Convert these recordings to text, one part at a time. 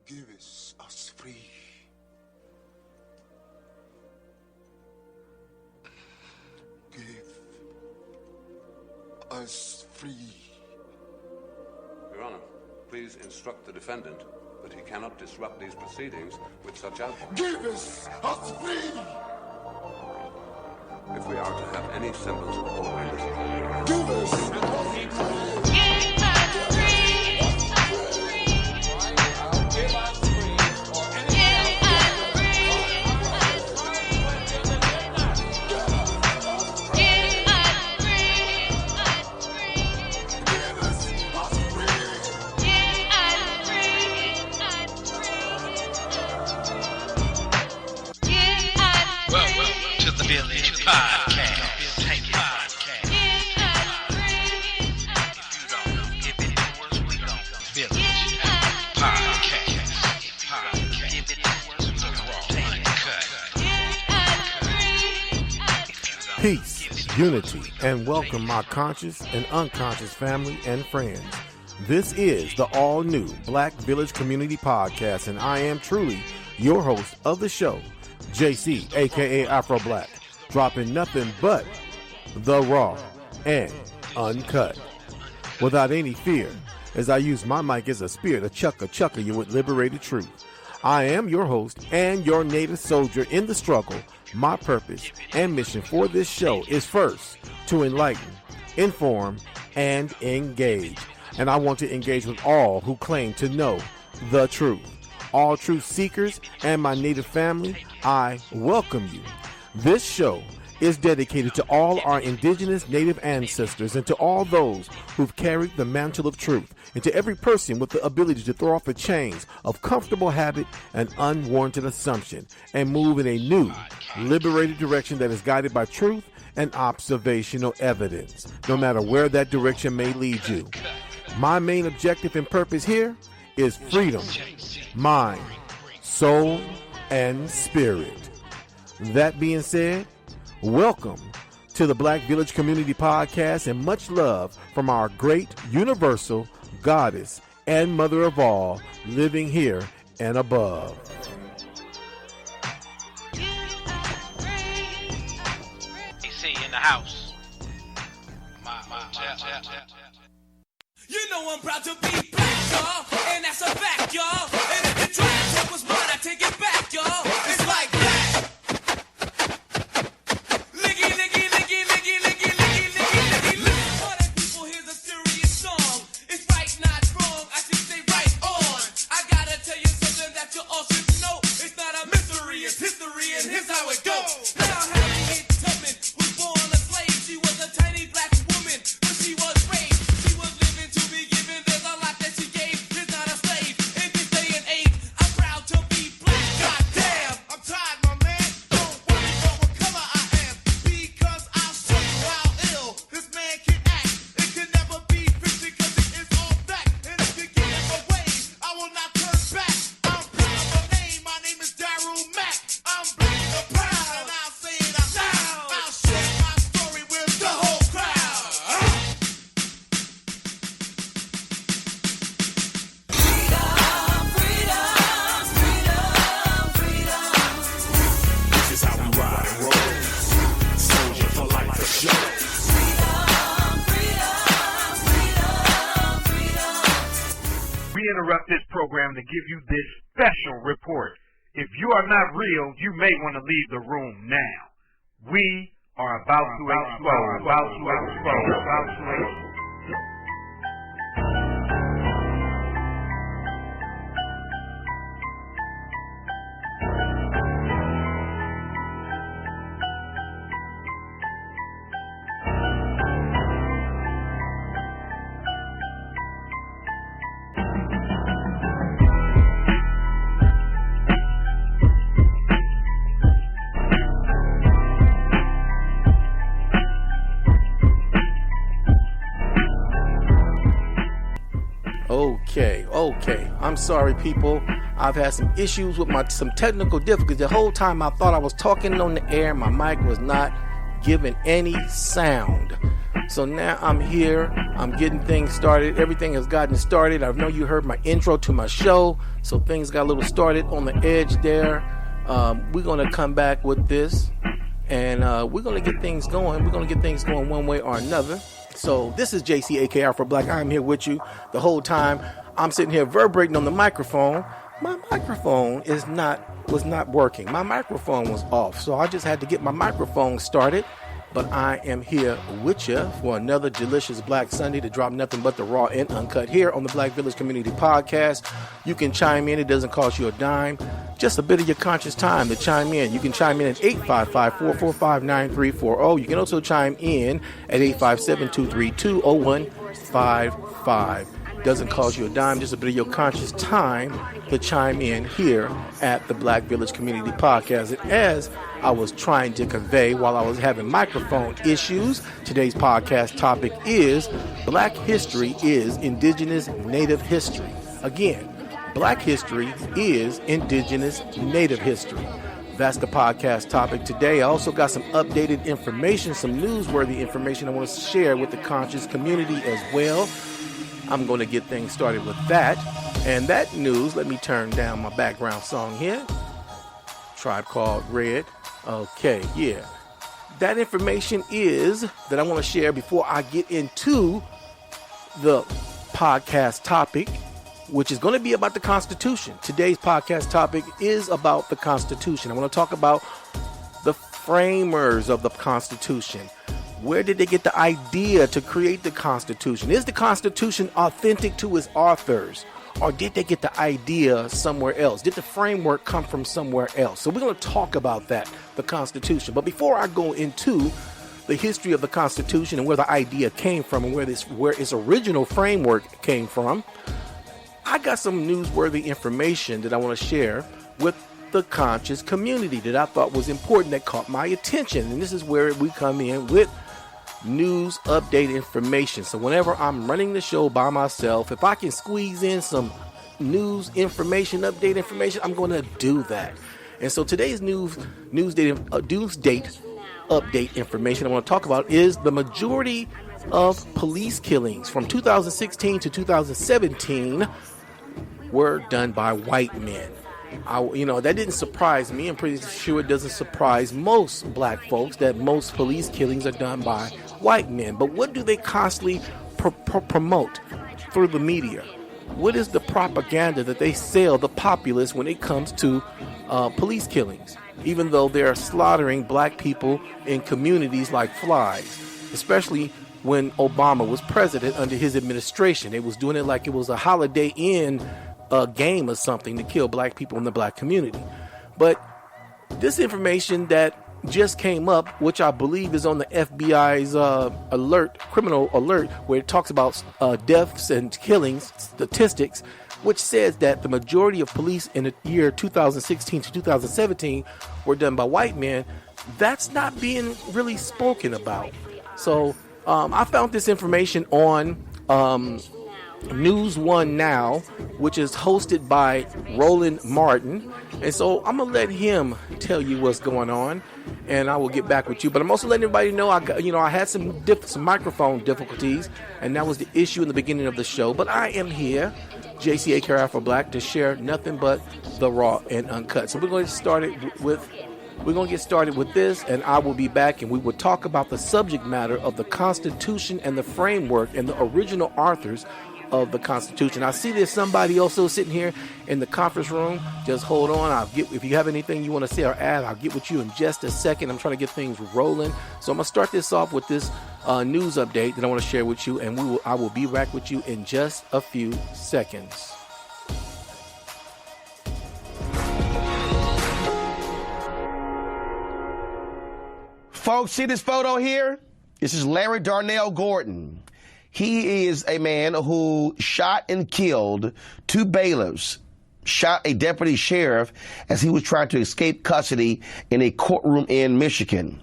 Give us free. Give us free. Your Honor, please instruct the defendant that he cannot disrupt these proceedings with such outbursts. Give us free. If we are to have any semblance of order in this court, Give us free. Peace, unity, and welcome my conscious and unconscious family and friends. This is the all-new Black Village Community Podcast, and I am truly your host of the show, JC, aka Afro Black, dropping nothing but the raw and uncut, without any fear, as I use my mic as a spear to chuck you with liberated truth. I am your host and your native soldier in the struggle. My purpose and mission for this show is first to enlighten, inform, and engage. And I want to engage with all who claim to know the truth. All truth seekers and my native family, I welcome you. This show is dedicated to all our indigenous native ancestors and to all those who've carried the mantle of truth, and to every person with the ability to throw off the chains of comfortable habit and unwarranted assumption and move in a new, liberated direction that is guided by truth and observational evidence, no matter where that direction may lead you. My main objective and purpose here is freedom, mind, soul, and spirit. That being said, welcome to the Black Village Community Podcast, and much love from our great universal goddess and mother of all living here and above. AC in the house. You know I'm proud to be black, y'all, and that's a fact, y'all. And if you try to take what's mine, I take it back, y'all. It's like that. Licky, licky, licky, licky, licky, licky, licky, licky, licky. All that people hear the serious song. It's right, not wrong. I should stay right on. I gotta tell you something that you all should know. It's not a mystery, it's history, and here's how it goes. Now Harriet Tubman was born a slave. She was a tiny black woman, but she was raised. She was living to be given. There's a lot that she gave. Is not a slave. In this day and age, I'm proud to be black. Goddamn, I'm tired, my man. Don't worry about what color I am, because I'll show you how ill this man can act. It can never be fixed because it is all back. And if you give it away, I will not turn back. I'm proud of my name. My name is Daryl Mack. I'm black and proud, and I'll say it out loud. I'll share my story with the whole crowd. This is how we ride and roll. Soldier for life for sure. We interrupt this program to give you this special report. If you are not real, you may want to leave the room now. We are about to explode. Okay. I'm sorry, people. I've had some issues with some technical difficulties. The whole time I thought I was talking on the air, my mic was not giving any sound. So now I'm here. I'm getting things started. Everything has gotten started. I know you heard my intro to my show, so things got a little started on the edge there. We're going to come back with this, and we're going to get things going. We're going to get things going one way or another. So this is JC, aka for Black. I'm here with you the whole time. I'm sitting here reverberating on the microphone. My microphone was not working. My microphone was off, so I just had to get my microphone started. But I am here with you for another delicious Black Sunday to drop nothing but the raw and uncut here on the Black Village Community Podcast. You can chime in. It doesn't cost you a dime. Just a bit of your conscious time to chime in. You can chime in at 855-445-9340. You can also chime in at 857-232-0155. Doesn't cost you a dime, just a bit of your conscious time to chime in here at the Black Village Community Podcast. And as I was trying to convey while I was having microphone issues, today's podcast topic is Black History is Indigenous Native History. Again, Black History is Indigenous Native History. That's the podcast topic today. I also got some updated information, some newsworthy information I want to share with the conscious community as well. I'm going to get things started with that. And that news, let me turn down my background song here. Tribe Called Red. Okay, yeah. That information is that I want to share before I get into the podcast topic, which is going to be about the Constitution. Today's podcast topic is about the Constitution. I want to talk about the framers of the Constitution. Where did they get the idea to create the Constitution? Is the Constitution authentic to its authors? Or did they get the idea somewhere else? Did the framework come from somewhere else? So we're going to talk about that, the Constitution. But before I go into the history of the Constitution and where the idea came from and where its original framework came from, I got some newsworthy information that I want to share with the conscious community that I thought was important, that caught my attention. And this is where we come in with news update information. So whenever I'm running the show by myself, if I can squeeze in some news information, update information, I'm going to do that. And so today's news date update information I want to talk about is the majority of police killings from 2016 to 2017 were done by white men. That didn't surprise me. I'm pretty sure it doesn't surprise most black folks that most police killings are done by white men. But what do they constantly promote through the media? What is the propaganda that they sell the populace when it comes to police killings? Even though they're slaughtering black people in communities like flies, especially when Obama was president under his administration. They was doing it like it was a Holiday Inn game or something to kill black people in the black community. But this information that just came up, which I believe is on the FBI's criminal alert, where it talks about deaths and killings statistics, which says that the majority of police in the year 2016 to 2017 were done by white men. That's not being really spoken about. So I found this information on News One Now, which is hosted by Roland Martin. And so I'm going to let him tell you what's going on, and I will get back with you. But I'm also letting everybody know I had some microphone difficulties, and that was the issue in the beginning of the show. But I am here, JC aka for Black, to share nothing but the raw and uncut. So we're going to get started with this, and I will be back, and we will talk about the subject matter of the Constitution and the framework and the original authors of the Constitution. I see there's somebody also sitting here in the conference room. Just hold on. If you have anything you want to say or add, I'll get with you in just a second. I'm trying to get things rolling. So I'm going to start this off with this news update that I want to share with you, and I will be back with you in just a few seconds. Folks, see this photo here? This is Larry Darnell Gordon. He is a man who shot and killed two bailiffs, shot a deputy sheriff as he was trying to escape custody in a courtroom in Michigan.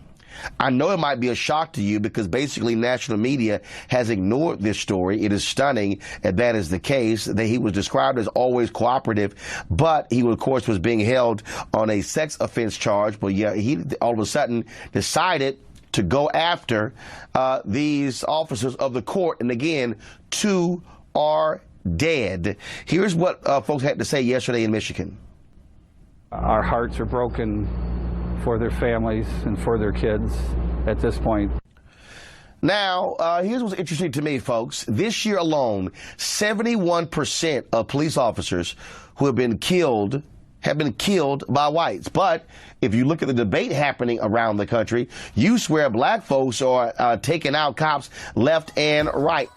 I know it might be a shock to you because basically national media has ignored this story. It is stunning that that is the case, that he was described as always cooperative, but he, of course, was being held on a sex offense charge. But yeah, he all of a sudden decided to go after these officers of the court. And again, 2 are dead. Here's what folks had to say yesterday in Michigan. Our hearts are broken for their families and for their kids at this point. Now, here's what's interesting to me, folks. This year alone, 71% of police officers who have been killed by whites. But if you look at the debate happening around the country, you swear black folks are taking out cops left and right.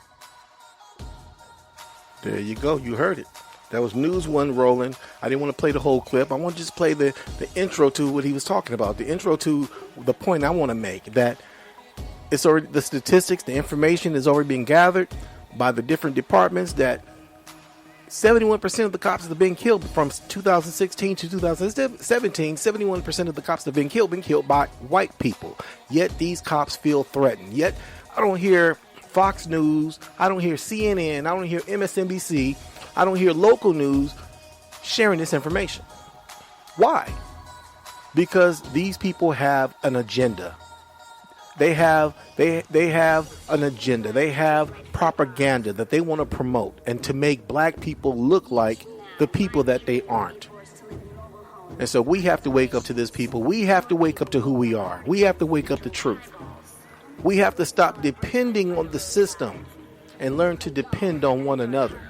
There you go. You heard it. That was News 1 rolling. I didn't want to play the whole clip. I want to just play the intro to what he was talking about. The intro to the point I want to make, that it's already, the statistics, the information is already being gathered by the different departments, that 71% of the cops that have been killed from 2016 to 2017, 71% of the cops that have been killed by white people. Yet these cops feel threatened. Yet I don't hear Fox News, I don't hear CNN, I don't hear MSNBC, I don't hear local news sharing this information. Why? Because these people have an agenda. They have an agenda. They have propaganda that they want to promote, and to make black people look like the people that they aren't. And so we have to wake up to this, people. We have to wake up to who we are. We have to wake up to truth. We have to stop depending on the system and learn to depend on one another.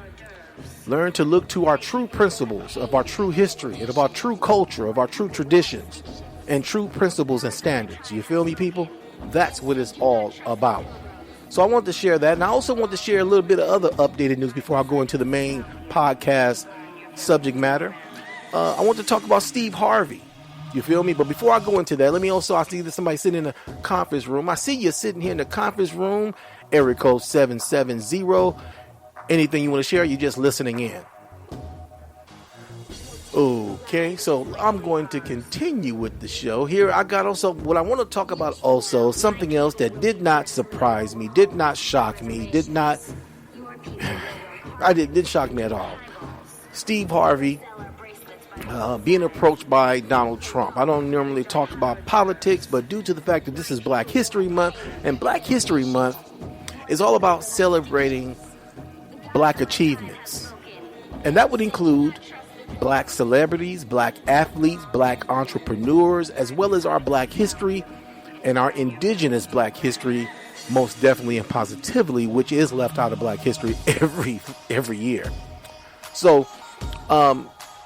Learn to look to our true principles of our true history and of our true culture, of our true traditions and true principles and standards. You feel me, people? That's what it's all about. So I want to share that. And I also want to share a little bit of other updated news before I go into the main podcast subject matter. I want to talk about Steve Harvey. You feel me? But before I go into that, let me also, I see that somebody sitting in the conference room. I see you sitting here in the conference room, area code 770. Anything you want to share, you're just listening in. Okay, so I'm going to continue with the show. Here I got also, what I want to talk about also, something else that did not surprise me, did not shock me, didn't shock me at all. Steve Harvey being approached by Donald Trump. I don't normally talk about politics, but due to the fact that this is Black History Month, and Black History Month is all about celebrating black achievements. And that would include black celebrities, black athletes, black entrepreneurs, as well as our black history and our indigenous black history, most definitely and positively, which is left out of black history every year. So,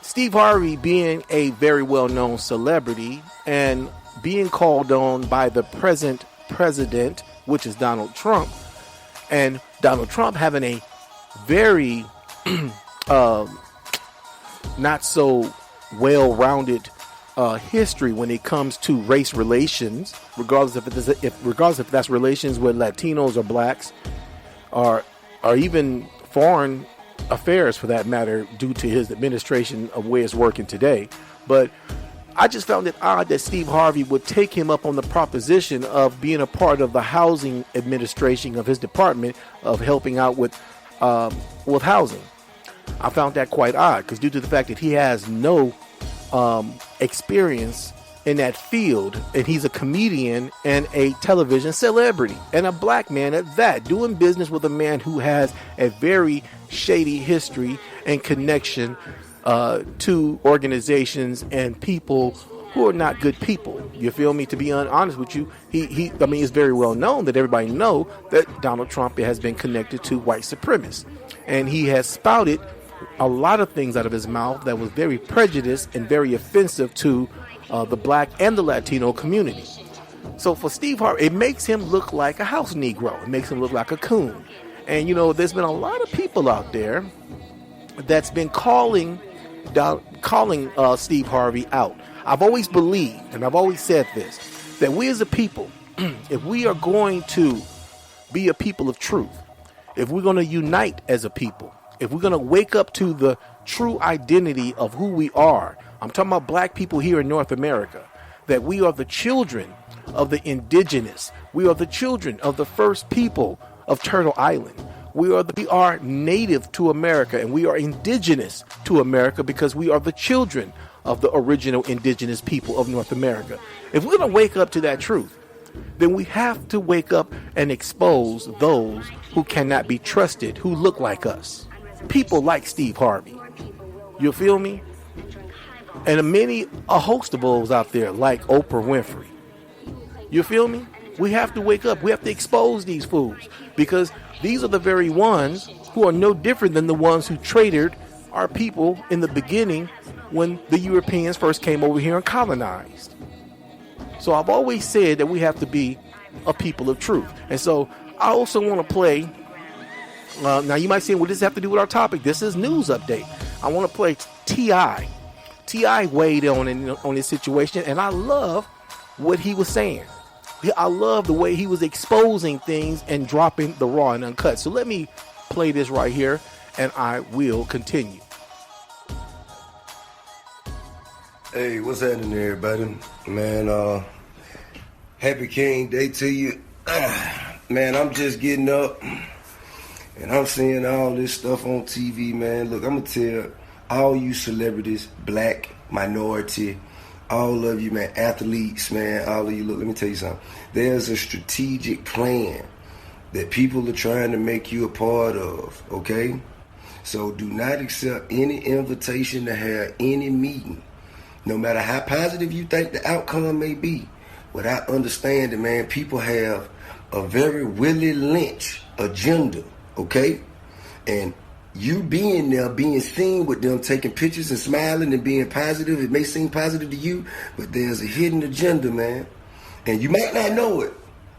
Steve Harvey being a very well-known celebrity and being called on by the present president, which is Donald Trump, and Donald Trump having a very not so well-rounded history when it comes to race relations, regardless if that's relations with Latinos or blacks, or even foreign affairs for that matter, due to his administration of where it's working today. But I just found it odd that Steve Harvey would take him up on the proposition of being a part of the housing administration of his department, of helping out with housing. I found that quite odd, because due to the fact that he has no experience in that field, and he's a comedian and a television celebrity, and a black man at that, doing business with a man who has a very shady history and connection to organizations and people who are not good people. You feel me? To be honest with you, I mean, it's very well known that everybody know that Donald Trump has been connected to white supremacists, and he has spouted a lot of things out of his mouth that was very prejudiced and very offensive to the black and the Latino community. So for Steve Harvey, it makes him look like a house Negro. It makes him look like a coon. And, you know, there's been a lot of people out there that's been calling Steve Harvey out. I've always believed, and I've always said this, that we as a people, if we are going to be a people of truth, if we're going to unite as a people, if we're going to wake up to the true identity of who we are, I'm talking about black people here in North America, that we are the children of the indigenous. We are the children of the first people of Turtle Island. We are native to America, and we are indigenous to America because we are the children of the original indigenous people of North America. If we're going to wake up to that truth, then we have to wake up and expose those who cannot be trusted, who look like us. People like Steve Harvey. You feel me? And a host of those out there like Oprah Winfrey. You feel me? We have to wake up. We have to expose these fools, because these are the very ones who are no different than the ones who traded our people in the beginning when the Europeans first came over here and colonized. So I've always said that we have to be a people of truth. And so I also want to play, now you might say, what does this have to do with our topic? This is news update. I want to play T.I. T.I. weighed on this situation, and I love what he was saying. I love the way he was exposing things and dropping the raw and uncut. So let me play this right here, and I will continue. Hey, what's happening, everybody? Man, happy King Day to you. Man, I'm just getting up, and I'm seeing all this stuff on TV, man. Look, I'm going to tell all you celebrities, black, minority, all of you, man, athletes, man, all of you, look, let me tell you something. There's a strategic plan that people are trying to make you a part of, okay? So do not accept any invitation to have any meeting, no matter how positive you think the outcome may be, without understanding, man, people have a very Willie Lynch agenda, okay? And you being there, being seen with them, taking pictures and smiling and being positive, it may seem positive to you, but there's a hidden agenda, man. And you might not know it,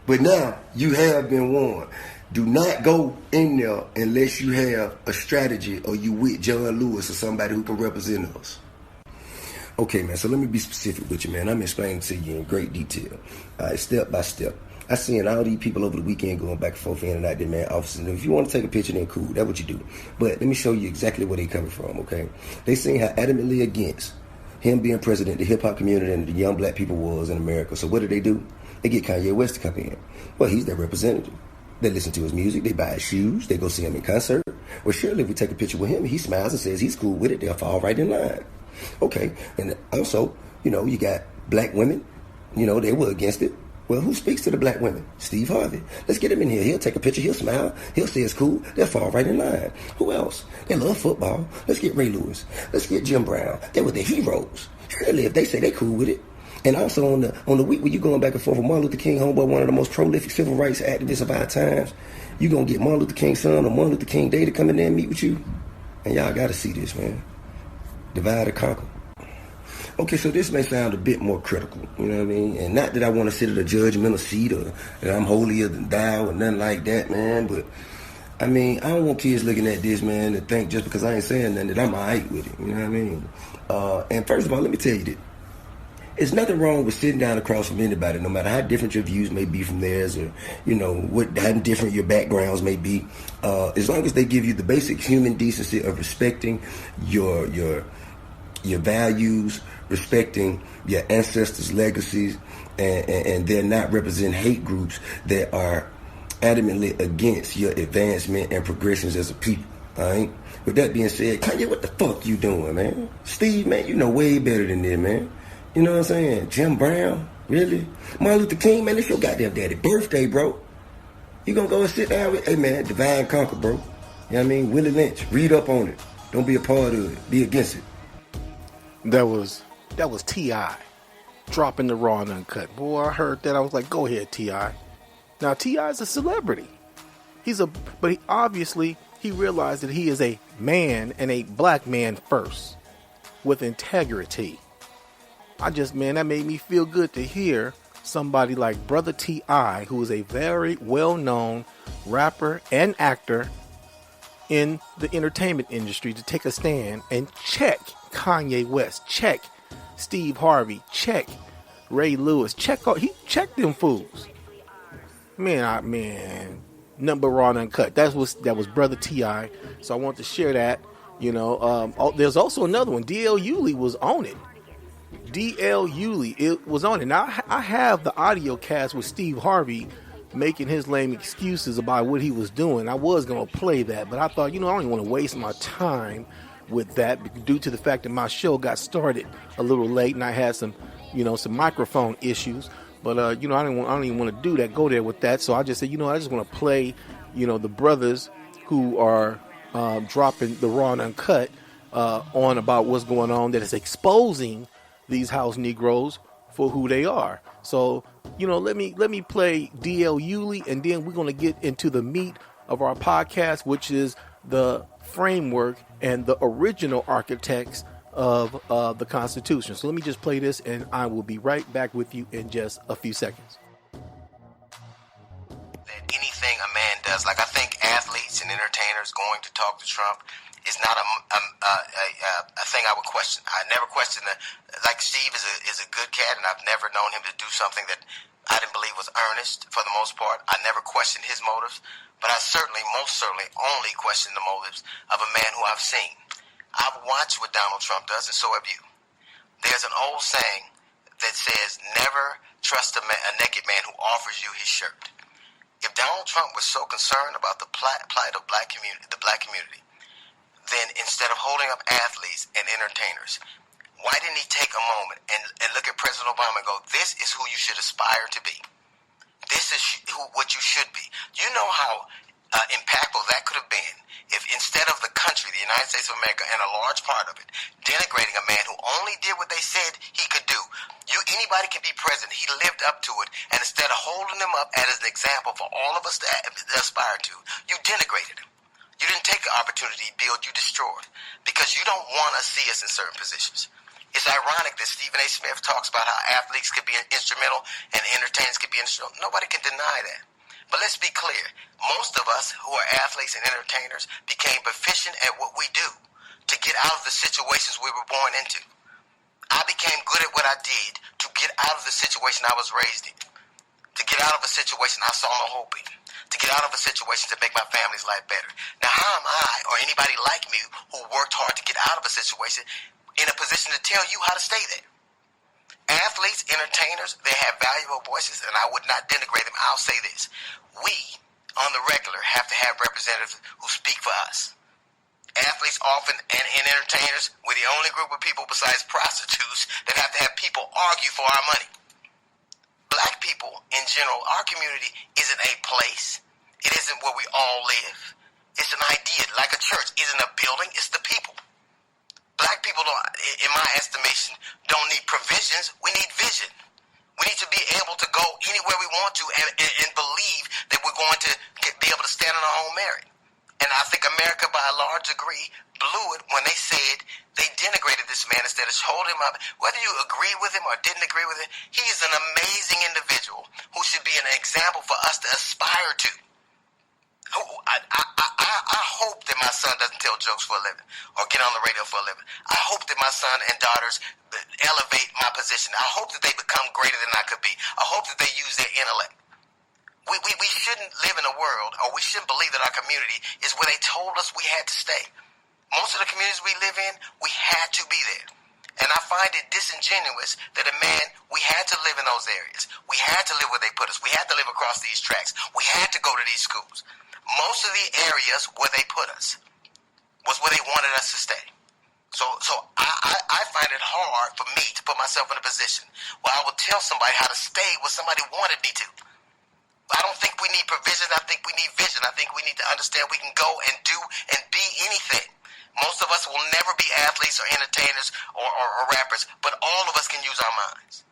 but now you have been warned. Do not go in there unless you have a strategy or you with John Lewis or somebody who can represent us. Okay, man, so let me be specific with you, man. I'm explaining to you in great detail. All right, step by step. I seen all these people over the weekend going back and forth in and out there, man, offices. And if you want to take a picture, then cool. That's what you do. But let me show you exactly where they coming from, okay? They seen how adamantly against him being president, the hip-hop community and the young black people was in America. So what do? They get Kanye West to come in. Well, he's their representative. They listen to his music. They buy his shoes. They go see him in concert. Well, surely if we take a picture with him, he smiles and says he's cool with it. They'll fall right in line. Okay. And also, you got black women. They were against it. Well, who speaks to the black women? Steve Harvey. Let's get him in here. He'll take a picture. He'll smile. He'll say it's cool. They'll fall right in line. Who else? They love football. Let's get Ray Lewis. Let's get Jim Brown. They were the heroes. Surely if they say they cool with it. And also on the week when you going back and forth with Martin Luther King, homeboy, one of the most prolific civil rights activists of our times, you going to get Martin Luther King's son or Martin Luther King Day to come in there and meet with you? And y'all got to see this, man. Divide or conquer. Okay, so this may sound a bit more critical, you know what I mean? And not that I want to sit at a judgmental seat or that I'm holier than thou or nothing like that, man. But, I mean, I don't want kids looking at this, man, and think just because I ain't saying nothing that I'm all right with it, you know what I mean? And first of all, let me tell you this. There's nothing wrong with sitting down across from anybody, no matter how different your views may be from theirs or, how different your backgrounds may be. As long as they give you the basic human decency of respecting your values, respecting your ancestors' legacies, and they're not representing hate groups that are adamantly against your advancement and progressions as a people, all right? With that being said, Kanye, what the fuck you doing, man? Steve, man, you know way better than this, man. You know what I'm saying? Jim Brown, really? Martin Luther King, man, it's your goddamn daddy birthday, bro. You gonna go and sit down with, hey, man, divide and conquer, bro. You know what I mean? Willie Lynch, read up on it. Don't be a part of it. Be against it. That was T.I. dropping the raw and uncut. Boy, I heard that. I was like, go ahead, T.I. Now, T.I. is a celebrity. But obviously he realized that he is a man and a black man first with integrity. That made me feel good to hear somebody like Brother T.I., who is a very well-known rapper and actor in the entertainment industry, to take a stand and check Kanye West, check Steve Harvey, check Ray Lewis, he checked them fools. Man, number raw and uncut. That was Brother T.I. So I want to share that. There's also another one. D.L. Hewley was on it. D.L. Hewley, it was on it. Now I have the audio cast with Steve Harvey making his lame excuses about what he was doing. I was gonna play that, but I thought, I don't even want to waste my time with that due to the fact that my show got started a little late and I had some microphone issues. But I don't even want to go there with that. So I just said, I just want to play, the brothers who are dropping the raw and uncut on about what's going on, that is exposing these house Negroes for who they are. So, let me play D.L. Yulee, and then we're going to get into the meat of our podcast, which is the framework and the original architects of the Constitution. So let me just play this, and I will be right back with you in just a few seconds. That anything a man does, like I think athletes and entertainers going to talk to Trump is not a thing I would question. I never question like Steve is a good cat, and I've never known him to do something that I didn't believe was earnest for the most part. I never questioned his motives, but I most certainly only question the motives of a man who I've seen. I've watched what Donald Trump does, and so have you. There's an old saying that says, never trust a naked man who offers you his shirt. If Donald Trump was so concerned about the plight of the black community, then instead of holding up athletes and entertainers, why didn't he take a moment and look at President Obama and go, this is who you should aspire to be. This is what you should be. You know how impactful that could have been if instead of the country, the United States of America, and a large part of it, denigrating a man who only did what they said he could do. Anybody can be president. He lived up to it, and instead of holding him up as an example for all of us to aspire to, you denigrated him. You didn't take the opportunity to build, you destroyed, because you don't want to see us in certain positions. It's ironic that Stephen A. Smith talks about how athletes could be instrumental and entertainers could be instrumental. Nobody can deny that. But let's be clear. Most of us who are athletes and entertainers became proficient at what we do to get out of the situations we were born into. I became good at what I did to get out of the situation I was raised in, to get out of a situation I saw no hope in, to get out of a situation to make my family's life better. Now, how am I, or anybody like me who worked hard to get out of a situation, in a position to tell you how to stay there? Athletes, entertainers, they have valuable voices, and I would not denigrate them. I'll say this. We, on the regular, have to have representatives who speak for us. Athletes often, and entertainers, we're the only group of people besides prostitutes that have to have people argue for our money. Black people, in general, our community isn't a place. It isn't where we all live. It's an idea, like a church. It isn't a building, it's the people. Black people, in my estimation, don't need provisions. We need vision. We need to be able to go anywhere we want to and believe that we're going to be able to stand on our own merit. And I think America, by a large degree, blew it when they said they denigrated this man instead of holding him up. Whether you agree with him or didn't agree with him, he is an amazing individual who should be an example for us to aspire to. I hope that my son doesn't tell jokes for a living or get on the radio for a living. I hope that my son and daughters elevate my position. I hope that they become greater than I could be. I hope that they use their intellect. We shouldn't live in a world, or we shouldn't believe that our community is where they told us we had to stay. Most of the communities we live in, we had to be there. And I find it disingenuous that we had to live in those areas. We had to live where they put us. We had to live across these tracks. We had to go to these schools. Most of the areas where they put us was where they wanted us to stay. So I find it hard for me to put myself in a position where I will tell somebody how to stay where somebody wanted me to. I don't think we need provision. I think we need vision. I think we need to understand we can go and do and be anything. Most of us will never be athletes or entertainers or rappers, but all of us can use our minds.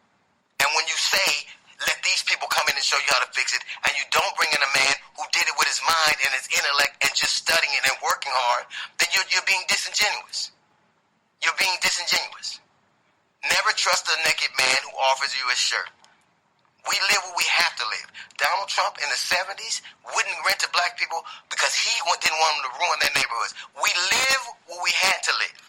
And when you say, let these people come in and show you how to fix it, and you don't bring in a man who did it with his mind and his intellect and just studying it and working hard, then you're being disingenuous. You're being disingenuous. Never trust a naked man who offers you his shirt. We live where we have to live. Donald Trump in the 70s wouldn't rent to black people because he didn't want them to ruin their neighborhoods. We live where we had to live.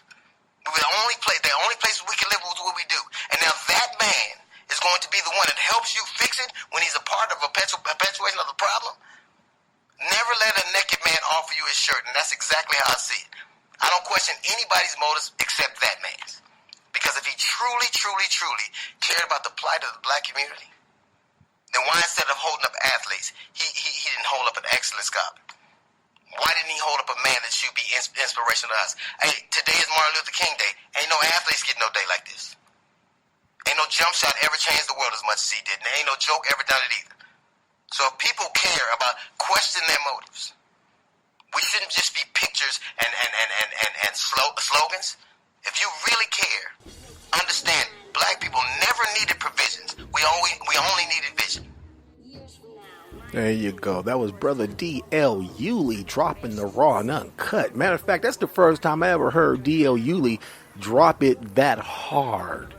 The only place we can live is what we do. And now that man is going to be the one that helps you fix it when he's a part of a perpetuation of the problem. Never let a naked man offer you his shirt, and that's exactly how I see it. I don't question anybody's motives except that man's. Because if he truly, truly, truly cared about the plight of the black community, then why instead of holding up athletes, he didn't hold up an excellent scholar? Why didn't he hold up a man that should be inspirational to us? Hey, today is Martin Luther King Day. Ain't no athletes get no day like this. Ain't no jump shot ever changed the world as much as he did. And there ain't no joke ever done it either. So if people care about questioning their motives, we shouldn't just be pictures and slogans. If you really care, understand, black people never needed provisions. We only needed vision. There you go. That was Brother D.L. Yulee dropping the raw and uncut. Matter of fact, that's the first time I ever heard D.L. Yulee drop it that hard.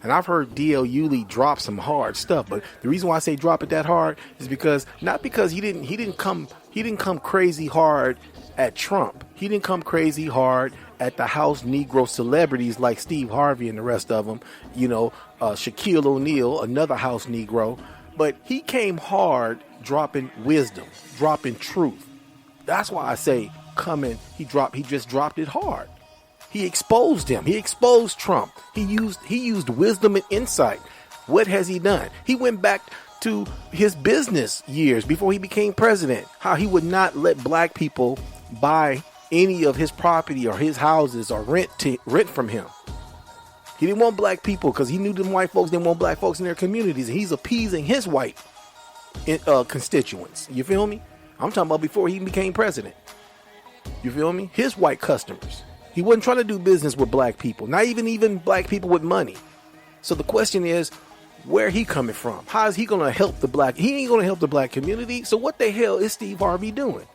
And I've heard D.L. Yulee drop some hard stuff, but the reason why I say drop it that hard is because not because he didn't come crazy hard at Trump. He didn't come crazy hard at the house Negro celebrities like Steve Harvey and the rest of them. You know, Shaquille O'Neal, another house Negro. But he came hard dropping wisdom, dropping truth. That's why I say he just dropped it hard. He exposed him. He exposed Trump. He used wisdom and insight. What has he done? He went back to his business years before he became president. How he would not let black people buy any of his property or his houses or rent from him. He didn't want black people because he knew them white folks didn't want black folks in their communities. And he's appeasing his white constituents. You feel me? I'm talking about before he became president. You feel me? His white customers. He wasn't trying to do business with black people. Not even black people with money. So the question is, where he coming from? How is he going to help the black? He ain't going to help the black community. So what the hell is Steve Harvey doing?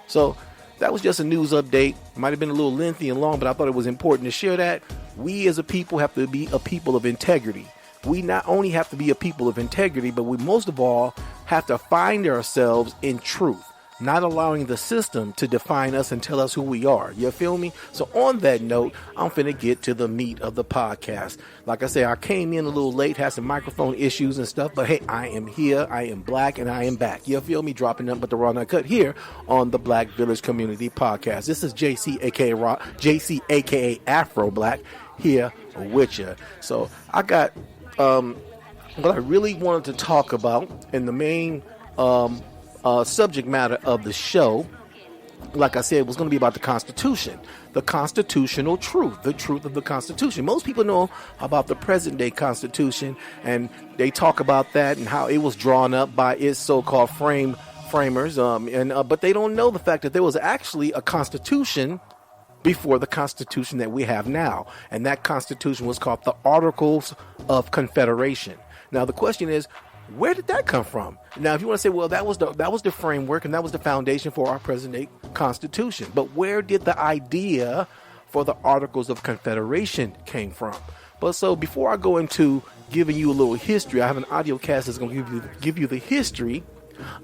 So that was just a news update. It might have been a little lengthy and long, but I thought it was important to share that. We as a people have to be a people of integrity. We not only have to be a people of integrity, but we most of all have to find ourselves in truth, not allowing the system to define us and tell us who we are. You feel me? So on that note, I'm finna get to the meat of the podcast. Like I say, I came in a little late, had some microphone issues and stuff, but hey, I am here, I am black, and I am back. You feel me? Dropping nothing but the raw and uncut here on the Black Village Community Podcast. This is JC, aka Afro Black, here with you. So I got what I really wanted to talk about in the main subject matter of the show. Like I said, was going to be about the Constitution, the constitutional truth, the truth of the Constitution. Most people know about the present day Constitution, and they talk about that and how it was drawn up by its so-called framers, but they don't know the fact that there was actually a Constitution before the Constitution that we have now, and that Constitution was called the Articles of Confederation. Now the question is, where did that come from? Now, if you want to say, well, that was the framework and that was the foundation for our present-day Constitution. But where did the idea for the Articles of Confederation came from? But so before I go into giving you a little history, I have an audio cast that's going to give you the history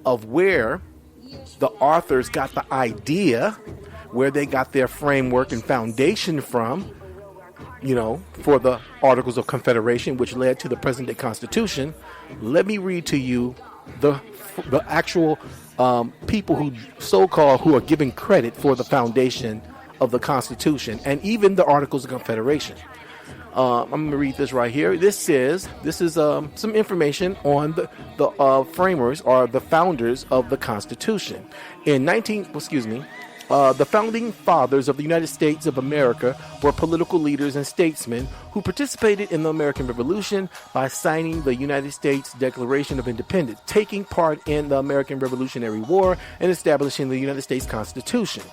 of where the authors got the idea, where they got their framework and foundation from, you know, for the Articles of Confederation, which led to the present-day Constitution. Let me read to you the actual people who so-called who are giving credit for the foundation of the Constitution and even the Articles of Confederation. I'm going to read this right here. This is some information on the framers or the founders of the Constitution. The founding fathers of the United States of America were political leaders and statesmen who participated in the American Revolution by signing the United States Declaration of Independence, taking part in the American Revolutionary War, and establishing the United States Constitution.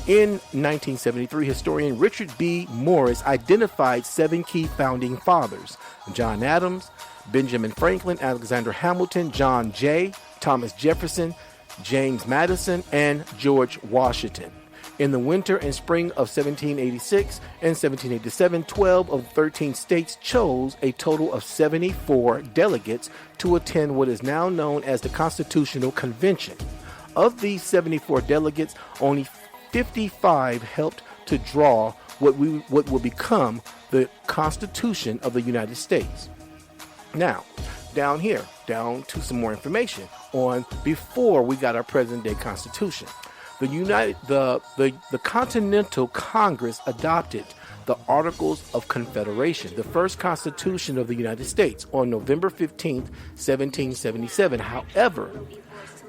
In 1973, historian Richard B. Morris identified 7 key founding fathers: John Adams, Benjamin Franklin, Alexander Hamilton, John Jay, Thomas Jefferson, James Madison, and George Washington. In the winter and spring of 1786 and 1787, 12 of 13 states chose a total of 74 delegates to attend what is now known as the Constitutional Convention. Of these 74 delegates, only 55 helped to draw what will become the Constitution of the United States. Now, down to some more information on before we got our present-day Constitution. The Continental Congress adopted the Articles of Confederation, the first Constitution of the United States, on November 15th, 1777. However,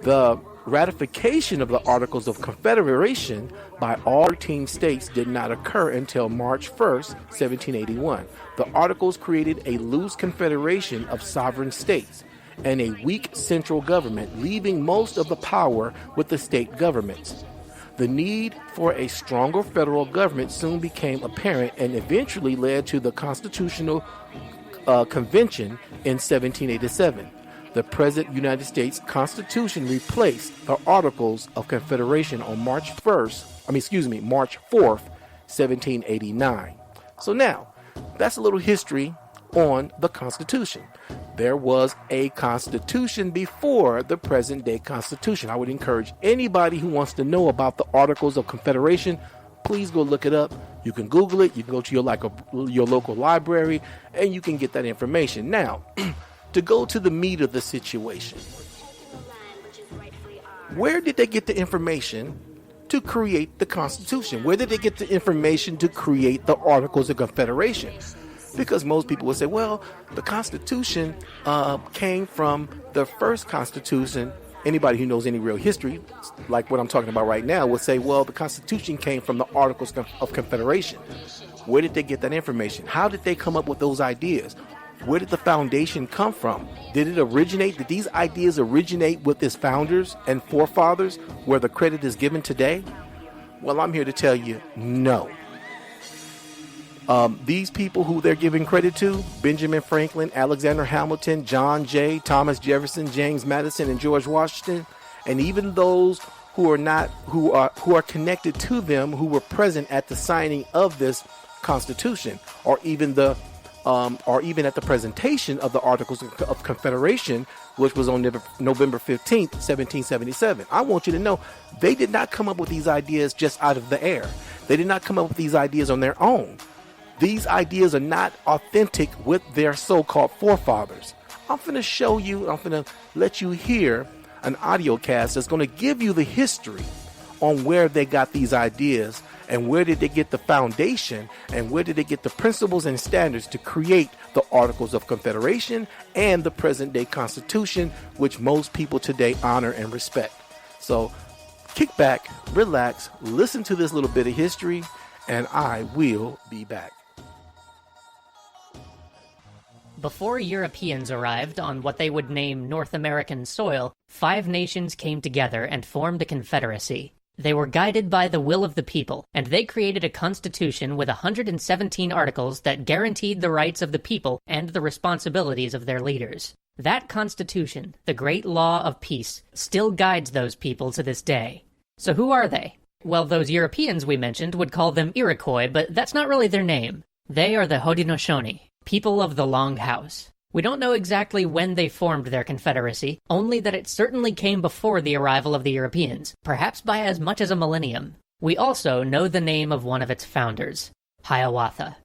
The ratification of the Articles of Confederation by all 13 states did not occur until March 1st, 1781. The Articles created a loose confederation of sovereign states and a weak central government, leaving most of the power with the state governments. The need for a stronger federal government soon became apparent and eventually led to the Constitutional Convention in 1787. The present United States Constitution replaced the Articles of Confederation on March 4th, 1789. So now, that's a little history on the Constitution. There was a Constitution before the present day Constitution. I would encourage anybody who wants to know about the Articles of Confederation, please go look it up. You can Google it. You can go to your local library, and you can get that information. Now, to go to the meat of the situation, where did they get the information to create the Constitution? Where did they get the information to create the Articles of Confederation? Because most people would say, well, the Constitution came from the first Constitution. Anybody who knows any real history, like what I'm talking about right now, would say, well, the Constitution came from the Articles of Confederation. Where did they get that information? How did they come up with those ideas? Where did the foundation come from? Did these ideas originate with its founders and forefathers, where the credit is given today? Well, I'm here to tell you, no. These people who they're giving credit to, Benjamin Franklin, Alexander Hamilton, John Jay, Thomas Jefferson, James Madison, and George Washington, and even those who are connected to them, who were present at the signing of this Constitution, or even at the presentation of the Articles of Confederation, which was on November 15th, 1777. I want you to know, they did not come up with these ideas just out of the air. They did not come up with these ideas on their own. These ideas are not authentic with their so-called forefathers. I'm going to let you hear an audio cast that's going to give you the history on where they got these ideas and where did they get the foundation and where did they get the principles and standards to create the Articles of Confederation and the present day Constitution, which most people today honor and respect. So kick back, relax, listen to this little bit of history, and I will be back. Before Europeans arrived on what they would name North American soil, 5 nations came together and formed a confederacy. They were guided by the will of the people, and they created a constitution with 117 articles that guaranteed the rights of the people and the responsibilities of their leaders. That constitution, the great law of peace, still guides those people to this day. So who are they? Well, those Europeans we mentioned would call them Iroquois, but that's not really their name. They are the Haudenosaunee, people of the Long House. We don't know exactly when they formed their confederacy, only that it certainly came before the arrival of the Europeans, perhaps by as much as a millennium. We also know the name of one of its founders, Hiawatha.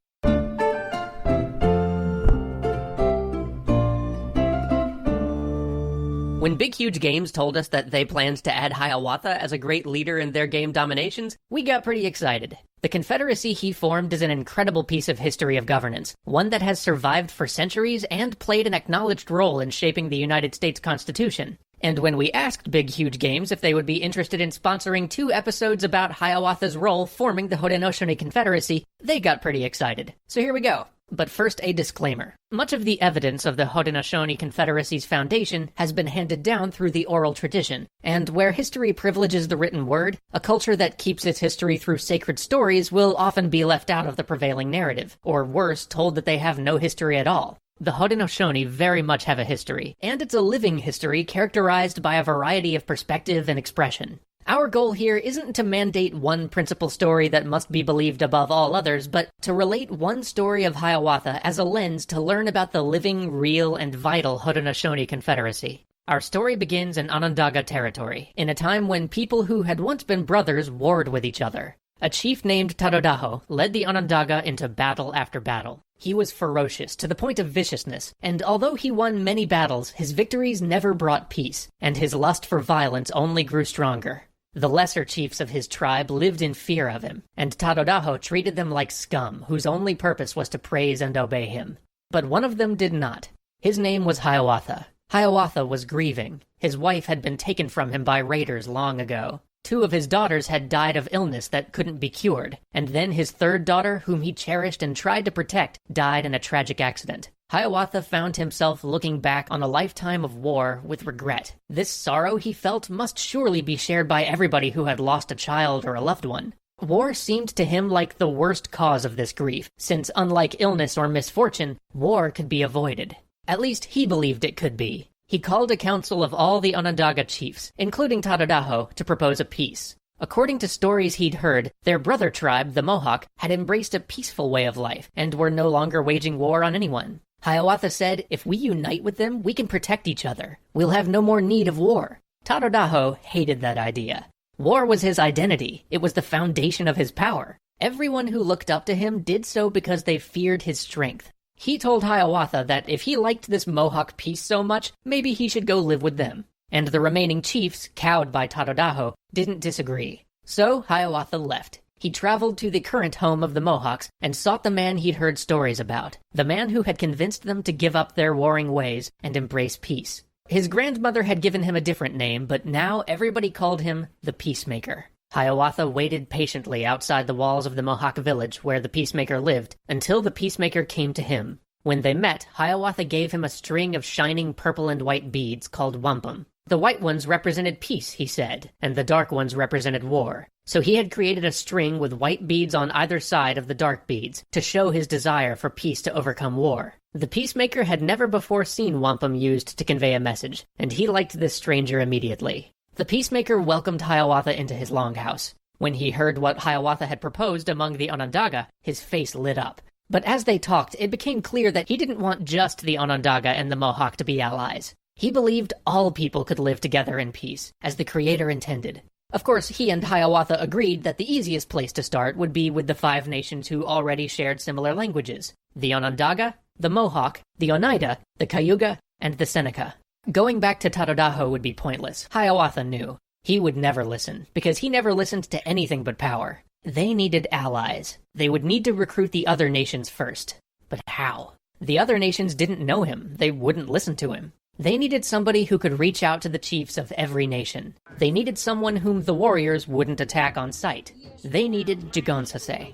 When Big Huge Games told us that they planned to add Hiawatha as a great leader in their game dominations, we got pretty excited. The confederacy he formed is an incredible piece of history of governance, one that has survived for centuries and played an acknowledged role in shaping the United States Constitution. And when we asked Big Huge Games if they would be interested in sponsoring 2 episodes about Hiawatha's role forming the Haudenosaunee Confederacy, they got pretty excited. So here we go. But first, a disclaimer. Much of the evidence of the Haudenosaunee Confederacy's foundation has been handed down through the oral tradition, and where history privileges the written word, a culture that keeps its history through sacred stories will often be left out of the prevailing narrative, or worse, told that they have no history at all. The Haudenosaunee very much have a history, and it's a living history characterized by a variety of perspective and expression. Our goal here isn't to mandate one principal story that must be believed above all others, but to relate one story of Hiawatha as a lens to learn about the living, real, and vital Haudenosaunee Confederacy. Our story begins in Onondaga territory, in a time when people who had once been brothers warred with each other. A chief named Tadodaho led the Onondaga into battle after battle. He was ferocious, to the point of viciousness, and although he won many battles, his victories never brought peace, and his lust for violence only grew stronger. The lesser chiefs of his tribe lived in fear of him, and Tadodaho treated them like scum, whose only purpose was to praise and obey him. But one of them did not. His name was Hiawatha. Hiawatha was grieving. His wife had been taken from him by raiders long ago. 2 of his daughters had died of illness that couldn't be cured, and then his 3rd daughter, whom he cherished and tried to protect, died in a tragic accident. Hiawatha found himself looking back on a lifetime of war with regret. This sorrow he felt must surely be shared by everybody who had lost a child or a loved one. War seemed to him like the worst cause of this grief, since unlike illness or misfortune, war could be avoided. At least he believed it could be. He called a council of all the Onondaga chiefs, including Tadadaho, to propose a peace. According to stories he'd heard, their brother tribe, the Mohawk, had embraced a peaceful way of life, and were no longer waging war on anyone. Hiawatha said, if we unite with them, we can protect each other. We'll have no more need of war. Tadadaho hated that idea. War was his identity. It was the foundation of his power. Everyone who looked up to him did so because they feared his strength. He told Hiawatha that if he liked this Mohawk peace so much, maybe he should go live with them. And the remaining chiefs, cowed by Tadadaho, didn't disagree. So Hiawatha left. He traveled to the current home of the Mohawks and sought the man he'd heard stories about, the man who had convinced them to give up their warring ways and embrace peace. His grandmother had given him a different name, but now everybody called him the Peacemaker. Hiawatha waited patiently outside the walls of the Mohawk village where the Peacemaker lived until the Peacemaker came to him. When they met, Hiawatha gave him a string of shining purple and white beads called wampum. The white ones represented peace, he said, and the dark ones represented war. So he had created a string with white beads on either side of the dark beads to show his desire for peace to overcome war. The Peacemaker had never before seen wampum used to convey a message, and he liked this stranger immediately. The Peacemaker welcomed Hiawatha into his longhouse. When he heard what Hiawatha had proposed among the Onondaga, his face lit up. But as they talked, it became clear that he didn't want just the Onondaga and the Mohawk to be allies. He believed all people could live together in peace, as the Creator intended. Of course, he and Hiawatha agreed that the easiest place to start would be with the 5 nations who already shared similar languages: the Onondaga, the Mohawk, the Oneida, the Cayuga, and the Seneca. Going back to Tadadaho would be pointless. Hiawatha knew. He would never listen, because he never listened to anything but power. They needed allies. They would need to recruit the other nations first. But how? The other nations didn't know him. They wouldn't listen to him. They needed somebody who could reach out to the chiefs of every nation. They needed someone whom the warriors wouldn't attack on sight. They needed Jigonsase.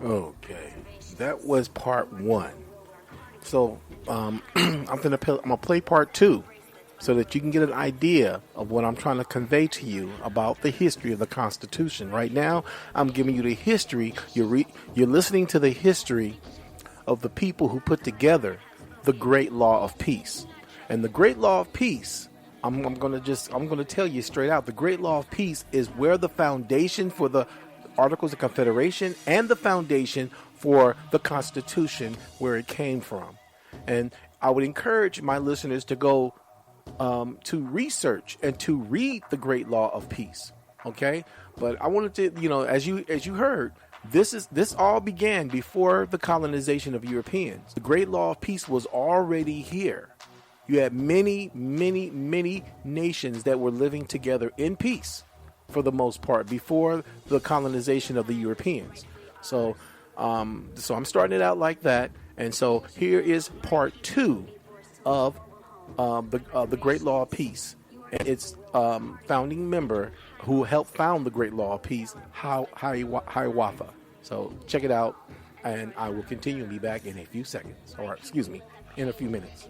Okay, that was part 1. So I'm gonna play part 2, so that you can get an idea of what I'm trying to convey to you about the history of the Constitution. Right now, I'm giving you the history. You're listening to the history of the people who put together the Great Law of Peace. And the Great Law of Peace, I'm going to tell you straight out, the Great Law of Peace is where the foundation for the Articles of Confederation and the foundation for the Constitution, where it came from. And I would encourage my listeners to go to research and to read the Great Law of Peace. Okay? But I wanted to, as you heard, this all began before the colonization of Europeans. The Great Law of Peace was already here. You had many, many, many nations that were living together in peace, for the most part, before the colonization of the Europeans. So I'm starting it out like that. And so here is part 2 of the Great Law of Peace. And its founding member who helped found the Great Law of Peace, Hiawatha. So check it out, and I will continue and be back in a few seconds. Or, in a few minutes.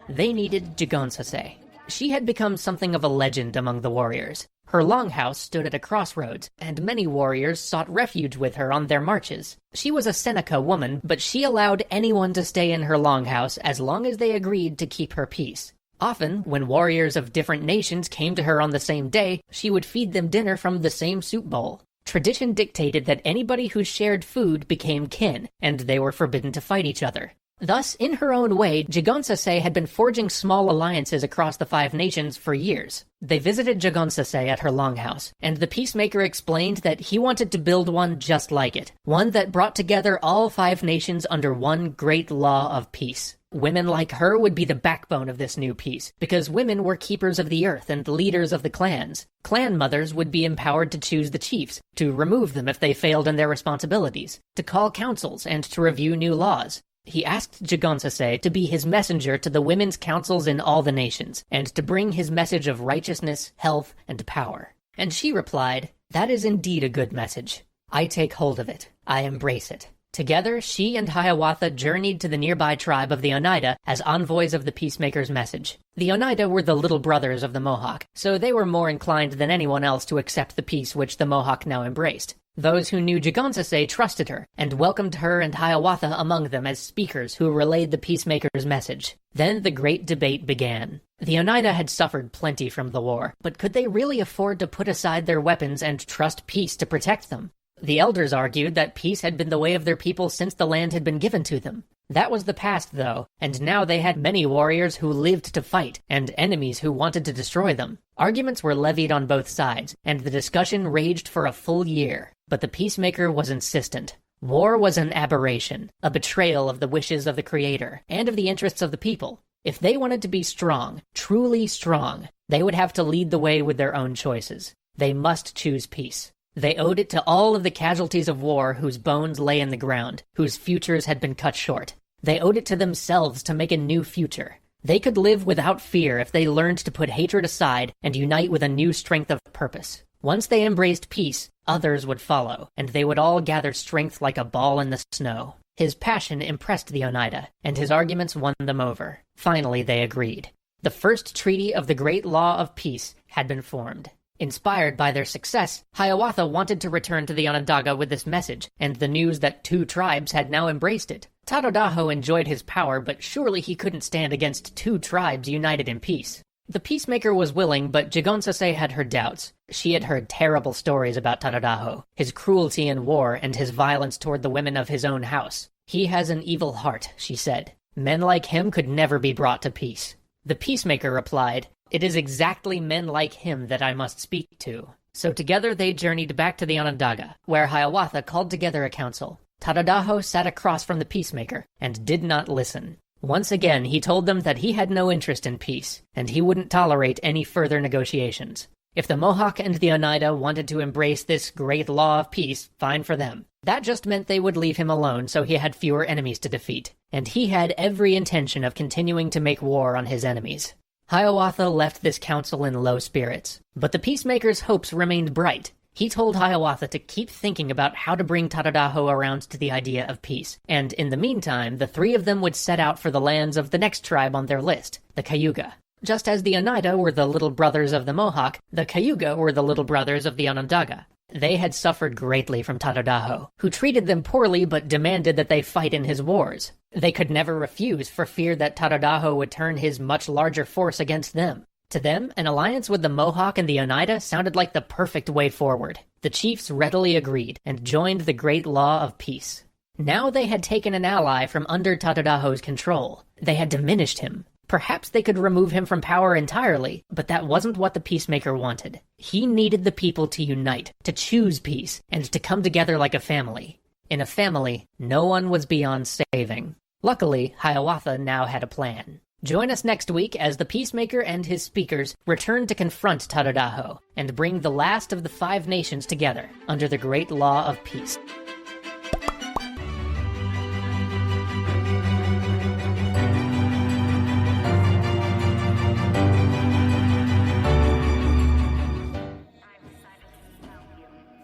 They needed Jigonsase. She had become something of a legend among the warriors. Her longhouse stood at a crossroads, and many warriors sought refuge with her on their marches. She was a Seneca woman, but she allowed anyone to stay in her longhouse as long as they agreed to keep her peace. Often, when warriors of different nations came to her on the same day, she would feed them dinner from the same soup bowl. Tradition dictated that anybody who shared food became kin, and they were forbidden to fight each other. Thus, in her own way, Jigonsase had been forging small alliances across the 5 nations for years. They visited Jigonsase at her longhouse, and the Peacemaker explained that he wanted to build one just like it, one that brought together all 5 nations under one great law of peace. Women like her would be the backbone of this new peace, because women were keepers of the earth and leaders of the clans. Clan mothers would be empowered to choose the chiefs, to remove them if they failed in their responsibilities, to call councils, and to review new laws. He asked Jigonsase to be his messenger to the women's councils in all the nations, and to bring his message of righteousness, health, and power. And she replied, "That is indeed a good message. I take hold of it. I embrace it." Together, she and Hiawatha journeyed to the nearby tribe of the Oneida as envoys of the peacemaker's message. The Oneida were the little brothers of the Mohawk, so they were more inclined than anyone else to accept the peace which the Mohawk now embraced. Those who knew Jigonsase trusted her, and welcomed her and Hiawatha among them as speakers who relayed the peacemaker's message. Then the great debate began. The Oneida had suffered plenty from the war, but could they really afford to put aside their weapons and trust peace to protect them? The elders argued that peace had been the way of their people since the land had been given to them. That was the past, though, and now they had many warriors who lived to fight, and enemies who wanted to destroy them. Arguments were levied on both sides, and the discussion raged for a full year. But the peacemaker was insistent. War was an aberration, a betrayal of the wishes of the Creator, and of the interests of the people. If they wanted to be strong, truly strong, they would have to lead the way with their own choices. They must choose peace. They owed it to all of the casualties of war whose bones lay in the ground, whose futures had been cut short. They owed it to themselves to make a new future. They could live without fear if they learned to put hatred aside and unite with a new strength of purpose. Once they embraced peace, others would follow, and they would all gather strength like a ball in the snow. His passion impressed the Oneida, and his arguments won them over. Finally, they agreed. The first treaty of the Great Law of Peace had been formed. Inspired by their success, Hiawatha wanted to return to the Onondaga with this message, and the news that 2 tribes had now embraced it. Tatodaho enjoyed his power, but surely he couldn't stand against 2 tribes united in peace. The peacemaker was willing, but Jigonsase had her doubts. She had heard terrible stories about Tatodaho, his cruelty in war, and his violence toward the women of his own house. "He has an evil heart," she said. "Men like him could never be brought to peace." The peacemaker replied, "It is exactly men like him that I must speak to." So together they journeyed back to the Onondaga, where Hiawatha called together a council. Tatodaho sat across from the peacemaker, and did not listen. Once again he told them that he had no interest in peace, and he wouldn't tolerate any further negotiations. If the Mohawk and the Oneida wanted to embrace this great law of peace, fine for them. That just meant they would leave him alone so he had fewer enemies to defeat, and he had every intention of continuing to make war on his enemies. Hiawatha left this council in low spirits, but the peacemaker's hopes remained bright. He told Hiawatha to keep thinking about how to bring Tatodaho around to the idea of peace, and in the meantime, the 3 of them would set out for the lands of the next tribe on their list, the Cayuga. Just as the Oneida were the little brothers of the Mohawk, the Cayuga were the little brothers of the Onondaga. They had suffered greatly from Tatodaho, who treated them poorly but demanded that they fight in his wars. They could never refuse for fear that Tatodaho would turn his much larger force against them. To them, an alliance with the Mohawk and the Oneida sounded like the perfect way forward. The chiefs readily agreed, and joined the Great Law of Peace. Now they had taken an ally from under Tatodaho's control. They had diminished him. Perhaps they could remove him from power entirely, but that wasn't what the peacemaker wanted. He needed the people to unite, to choose peace, and to come together like a family. In a family, no one was beyond saving. Luckily, Hiawatha now had a plan. Join us next week as the peacemaker and his speakers return to confront Tatodaho and bring the last of the 5 nations together under the Great Law of Peace.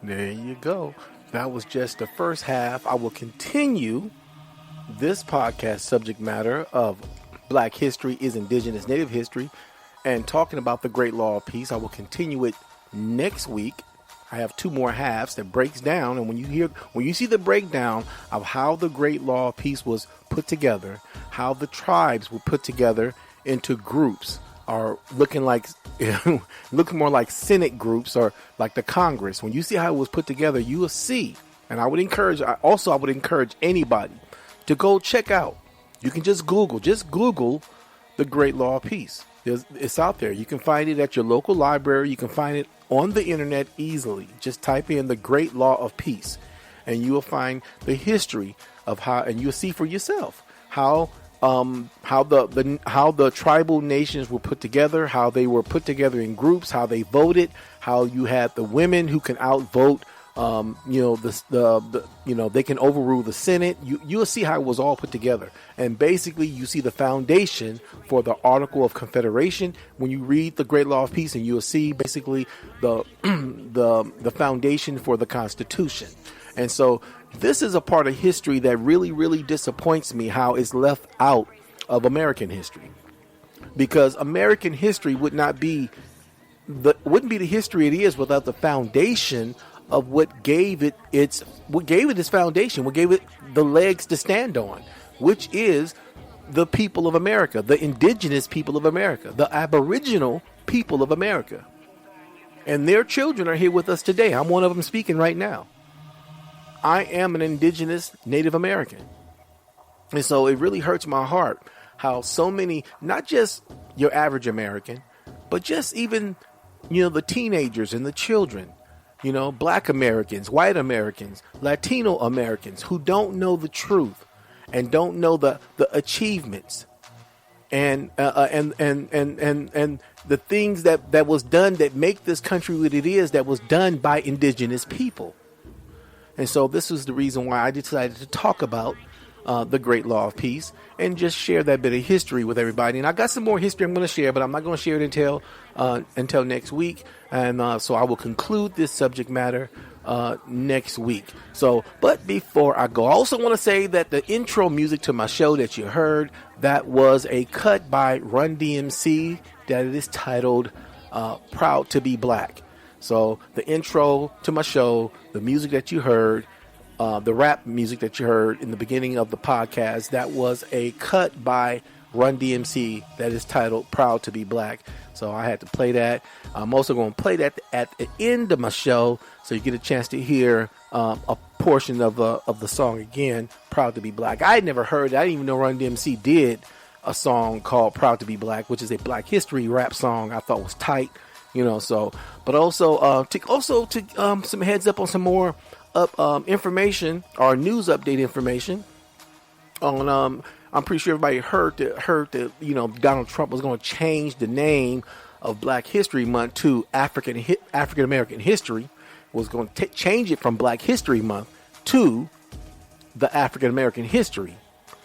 There you go. That was just the first half. I will continue this podcast subject matter of Black history is Indigenous Native history and talking about the Great Law of Peace. I will continue it next week. I have 2 more halves that breaks down, and when you see the breakdown of how the Great Law of Peace was put together, how the tribes were put together into groups, are looking like looking more like Senate groups or like the Congress. When you see how it was put together, you will see. And I would encourage anybody to go check out. You can just Google the Great Law of Peace. It's out there. You can find it at your local library. You can find it on the internet easily. Just type in the Great Law of Peace, and you will find the history of how, and you'll see for yourself how the tribal nations were put together, how they were put together in groups, how they voted, how you had the women who can outvote They can overrule the Senate. You'll see how it was all put together. And basically, you see the foundation for the Article of Confederation. When you read the Great Law of Peace, and you'll see basically the the foundation for the Constitution. And so this is a part of history that really, really disappoints me, how it's left out of American history. Because American history wouldn't be the history it is without the foundation of what gave it its foundation, what gave it the legs to stand on, which is the people of America, the indigenous people of America, the aboriginal people of America. And their children are here with us today. I'm one of them speaking right now. I am an indigenous Native American. And so it really hurts my heart how so many, not just your average American, but just even, the teenagers and the children, Black Americans, white Americans, Latino Americans who don't know the truth and don't know the achievements and the things that was done that make this country what it is, that was done by indigenous people. And so this is the reason why I decided to talk about the Great Law of Peace and just share that bit of history with everybody. And I got some more history I'm going to share, but I'm not going to share it until next week. And so I will conclude this subject matter next week. But before I go, I also want to say that the intro music to my show that you heard, that was a cut by Run DMC, that it is titled Proud to be Black. So the intro to my show, the music that you heard, the rap music that you heard in the beginning of the podcast, that was a cut by Run DMC that is titled Proud to be Black. So I had to play that. I'm also going to play that at the end of my show so you get a chance to hear a portion of the song again, Proud to be Black. I had never heard it. I didn't even know Run DMC did a song called Proud to be Black, which is a Black history rap song I thought was tight. But also to some heads up on some more information or news update information on I'm pretty sure everybody heard that Donald Trump was going to change the name of Black History Month to African American History, was going to change it from Black History Month to the African American History.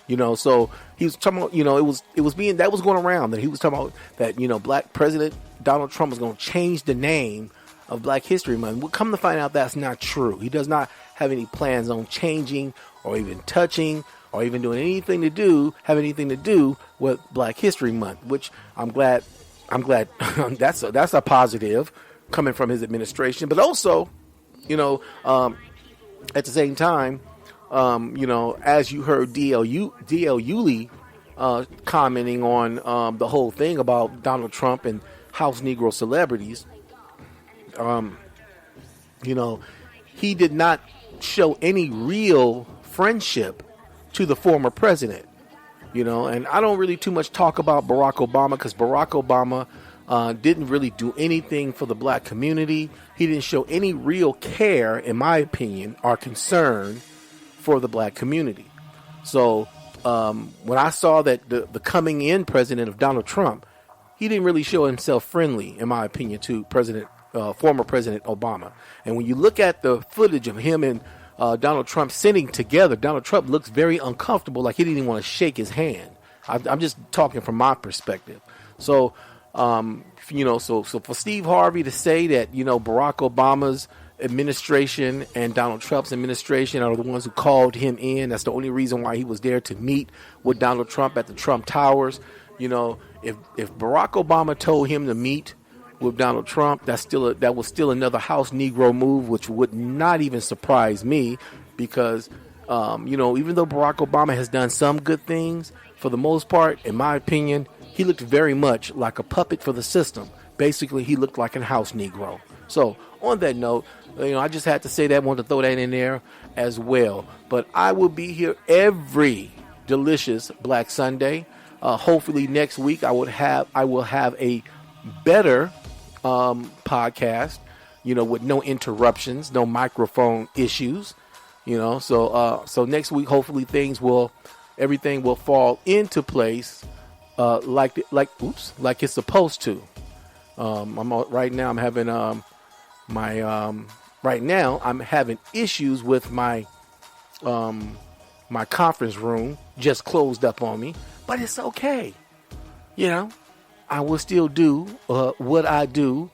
So he was talking about, that was going around, that he was talking about that, Black President Donald Trump was going to change the name of Black History Month. We'll come to find out that's not true. He does not have any plans on changing or even touching or even doing anything to do with Black History Month, which I'm glad that's a positive coming from his administration. But also, at the same time, as you heard D.L. Yulee commenting on the whole thing about Donald Trump and House Negro celebrities, he did not show any real friendship to the former president, and I don't really too much talk about Barack Obama because Barack Obama didn't really do anything for the Black community. He didn't show any real care, in my opinion, or concern for the Black community. So when I saw that the coming in president of Donald Trump, he didn't really show himself friendly, in my opinion, to former President Obama. And when you look at the footage of him and Donald Trump sitting together, Donald Trump looks very uncomfortable, like he didn't even want to shake his hand. I'm just talking from my perspective. So, so for Steve Harvey to say that, Barack Obama's administration and Donald Trump's administration are the ones who called him in, that's the only reason why he was there to meet with Donald Trump at the Trump Towers. If Barack Obama told him to meet with Donald Trump, that was still another House Negro move, which would not even surprise me, because even though Barack Obama has done some good things, for the most part, in my opinion, he looked very much like a puppet for the system. Basically, he looked like a House Negro. So on that note, I just had to say that, wanted to throw that in there as well. But I will be here every delicious Black Sunday. Hopefully next week I will have a better podcast, with no interruptions, no microphone issues, so next week hopefully everything will fall into place like it's supposed to. Right now I'm having my Right now, I'm having issues with my my conference room just closed up on me, but it's okay. You know, I will still do what I do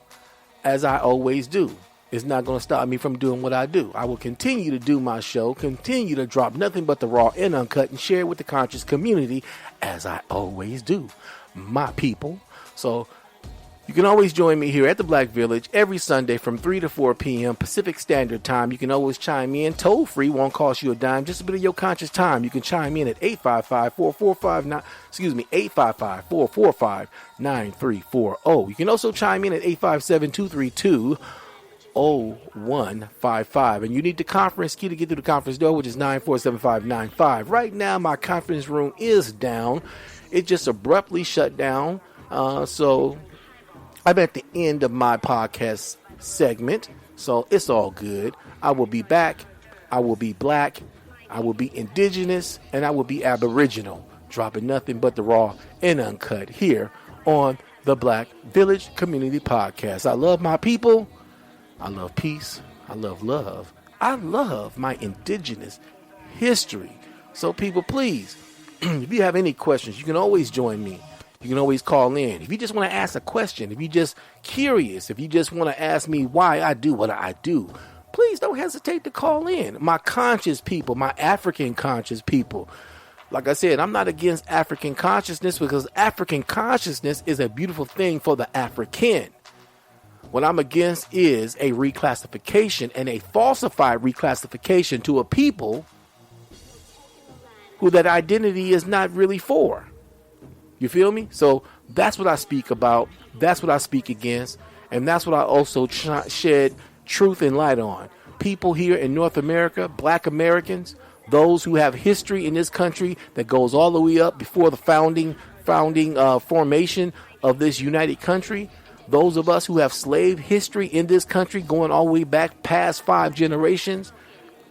as I always do. It's not going to stop me from doing what I do. I will continue to do my show, continue to drop nothing but the raw and uncut and share with the conscious community as I always do. My people. So you can always join me here at the Black Village every Sunday from 3 to 4 p.m. Pacific Standard Time. You can always chime in. Toll free, won't cost you a dime. Just a bit of your conscious time. You can chime in at 855-445-9340. You can also chime in at 857-232-0155. And you need the conference key to get through the conference door, which is 947595. Right now, my conference room is down. It just abruptly shut down. So I'm at the end of my podcast segment, so it's all good. I will be back. I will be black. I will be indigenous, and I will be aboriginal, dropping nothing but the raw and uncut here on the Black Village Community Podcast. I love my people. I love peace. I love love. I love my indigenous history. So people, please, if you have any questions, you can always join me. You can always call in. If you just want to ask a question, if you're just curious, if you just want to ask me why I do what I do, please don't hesitate to call in. My conscious people, my African conscious people. Like I said, I'm not against African consciousness because African consciousness is a beautiful thing for the African. What I'm against is a reclassification and a falsified reclassification to a people who that identity is not really for. You feel me? So that's what I speak about. That's what I speak against. And that's what I also shed truth and light on. People here in North America, black Americans, those who have history in this country that goes all the way up before the founding formation of this united country. Those of us who have slave history in this country going all the way back past 5 generations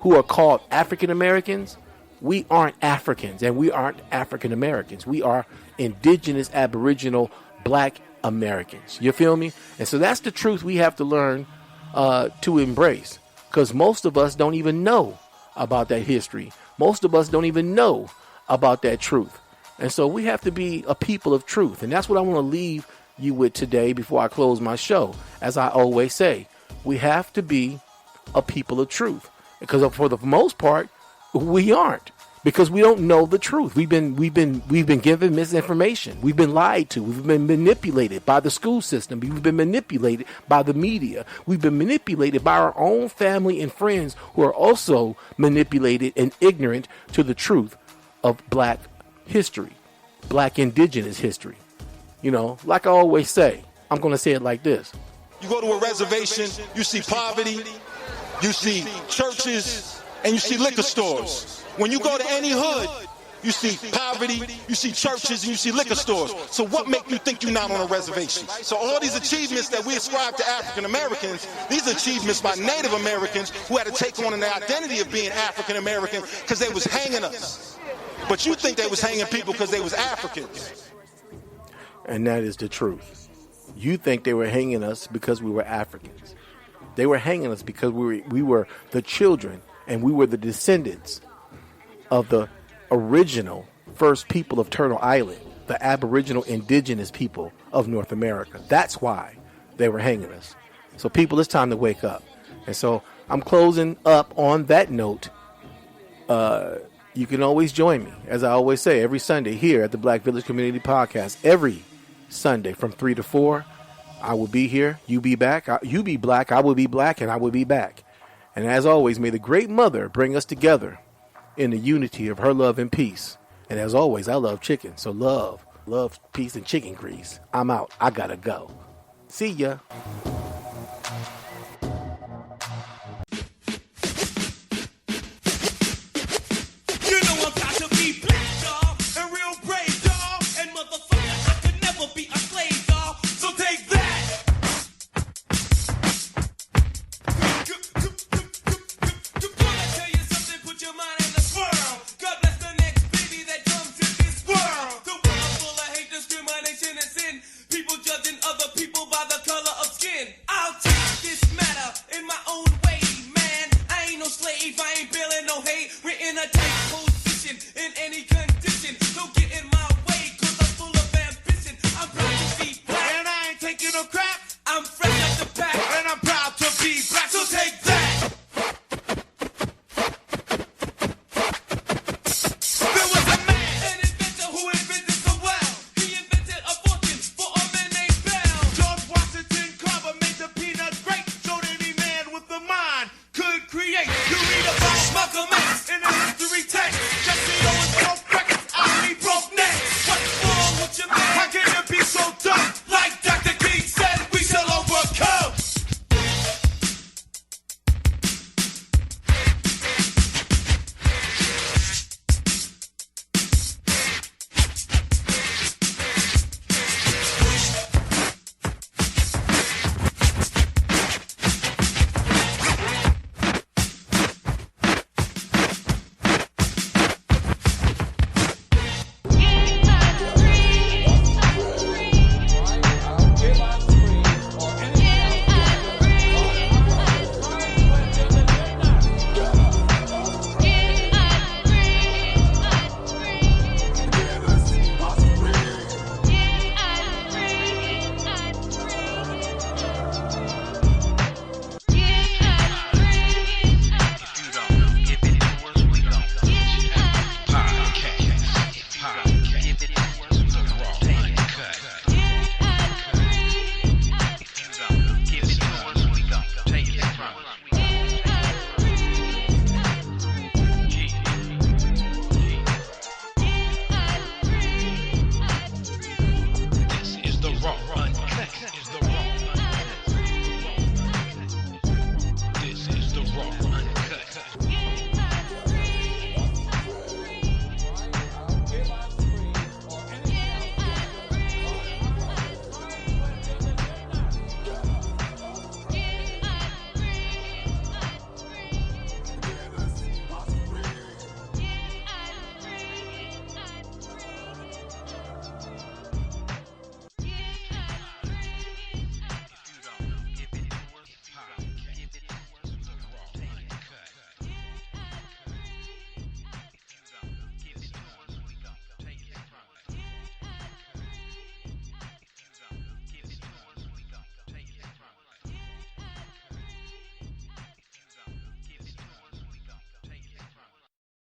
who are called African Americans. We aren't Africans and we aren't African Americans. We are indigenous, aboriginal, black Americans. You feel me? And so that's the truth we have to learn to embrace, because most of us don't even know about that history. Most of us don't even know about that truth. And so we have to be a people of truth. And that's what I want to leave you with today before I close my show. As I always say, we have to be a people of truth, because for the most part, we aren't, because we don't know the truth. We've been given misinformation. We've been lied to. We've been manipulated by the school system. We've been manipulated by the media. We've been manipulated by our own family and friends who are also manipulated and ignorant to the truth of black history, black indigenous history. You know, like I always say, I'm going to say it like this. You go to a reservation, you see poverty, you see churches, and you see liquor stores. When you go to any hood, you see poverty, you see churches, and you see liquor stores. So what make you think you're not on a reservation? So all these achievements that we ascribe to African Americans, these are achievements by Native Americans who had to take on an identity of being African American because they was hanging us. But you think they was hanging people because they was Africans. And that is the truth. You think they were hanging us because we were Africans. They were hanging us because we were the children and we were the descendants of the original first people of Turtle Island, the Aboriginal indigenous people of North America. That's why they were hanging us. So people, it's time to wake up. And so I'm closing up on that note. You can always join me, as I always say, every Sunday here at the Black Village Community Podcast. Every Sunday from 3 to 4, I will be here. You be back. You be black. I will be black, and I will be back. And as always, may the Great Mother bring us together in the unity of her love and peace. And as always, I love chicken. So love, peace, and chicken grease. I'm out. I gotta go. See ya.